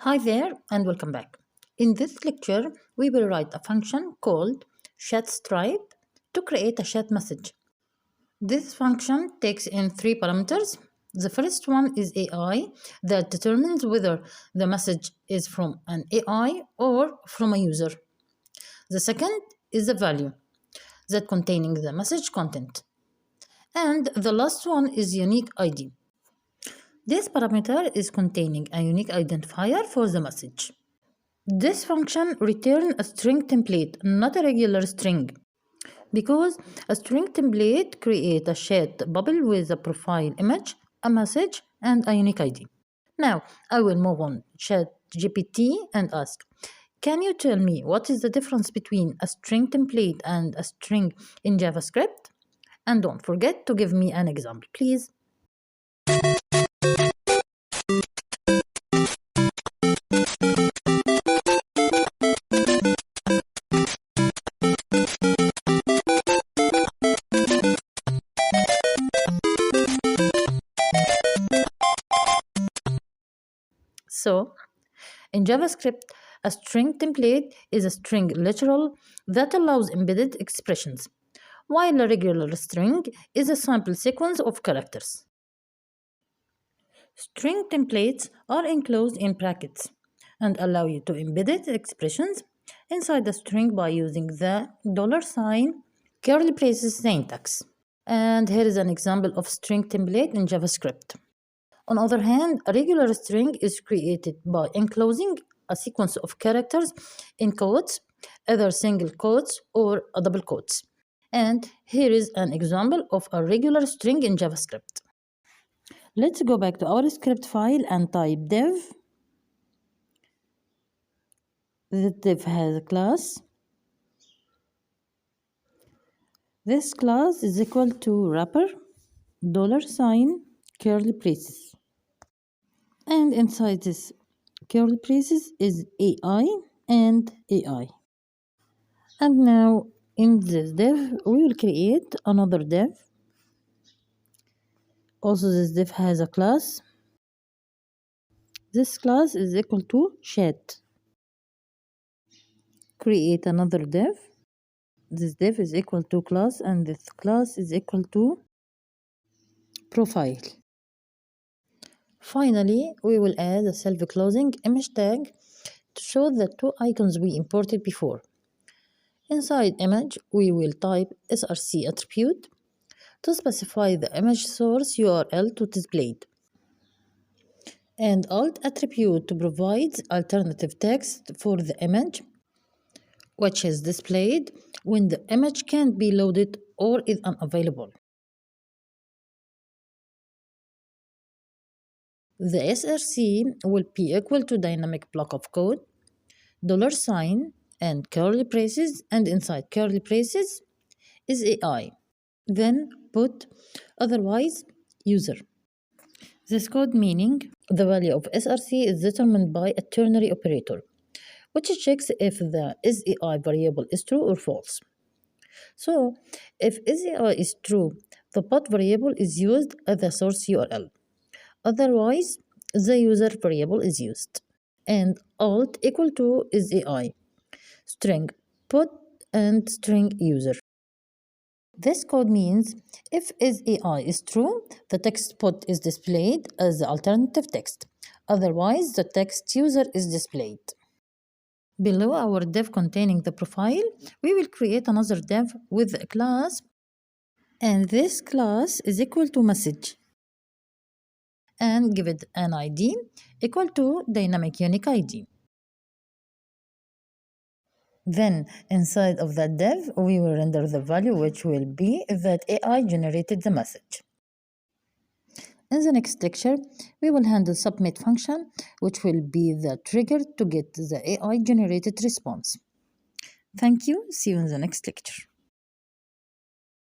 Hi there and welcome back. In this lecture, we will write a function called chatStripe to create a chat message. This function takes in three parameters. The first one is AI that determines whether the message is from an AI or from a user. The second is the value that containing the message content. And the last one is unique ID. This parameter is containing a unique identifier for the message. This function returns a string template, not a regular string, because a string template creates a chat bubble with a profile image, a message, and a unique ID. Now, I will move on ChatGPT and ask, can you tell me what is the difference between a string template and a string in JavaScript? And don't forget to give me an example, please. So, in JavaScript, a string template is a string literal that allows embedded expressions, while a regular string is a simple sequence of characters. String templates are enclosed in brackets and allow you to embed expressions inside the string by using the $, curly braces syntax. And here is an example of string template in JavaScript. On the other hand, a regular string is created by enclosing a sequence of characters in quotes, either single quotes or a double quotes. And here is an example of a regular string in JavaScript. Let's go back to our script file and type div. The div has a class. This class is equal to wrapper, $, curly braces. And inside this curly braces is AI and AI. And now in this div, we will create another div. Also, this div has a class. This class is equal to chat. Create another div. This div is equal to class, and this class is equal to profile. Finally, we will add a self-closing image tag to show the two icons we imported before. Inside image, we will type src attribute to specify the image source URL to displayed, and alt attribute to provide alternative text for the image, which is displayed when the image can't be loaded or is unavailable. The src will be equal to dynamic block of code, $, and curly braces, and inside curly braces is AI. Then put otherwise user. This code meaning the value of src is determined by a ternary operator, which checks if the isAI variable is true or false. So, if isAI is true, the path variable is used as the source URL. Otherwise, the user variable is used. And alt equal to isAI, string put and string user. This code means if isAI is true, the text put is displayed as the alternative text. Otherwise, the text user is displayed. Below our div containing the profile, we will create another div with a class, and this class is equal to message, and give it an ID equal to dynamic unique ID. Then inside of that div, we will render the value, which will be that AI generated the message. In the next lecture, we will handle submit function, which will be the trigger to get the AI generated response. Thank you. See you in the next lecture.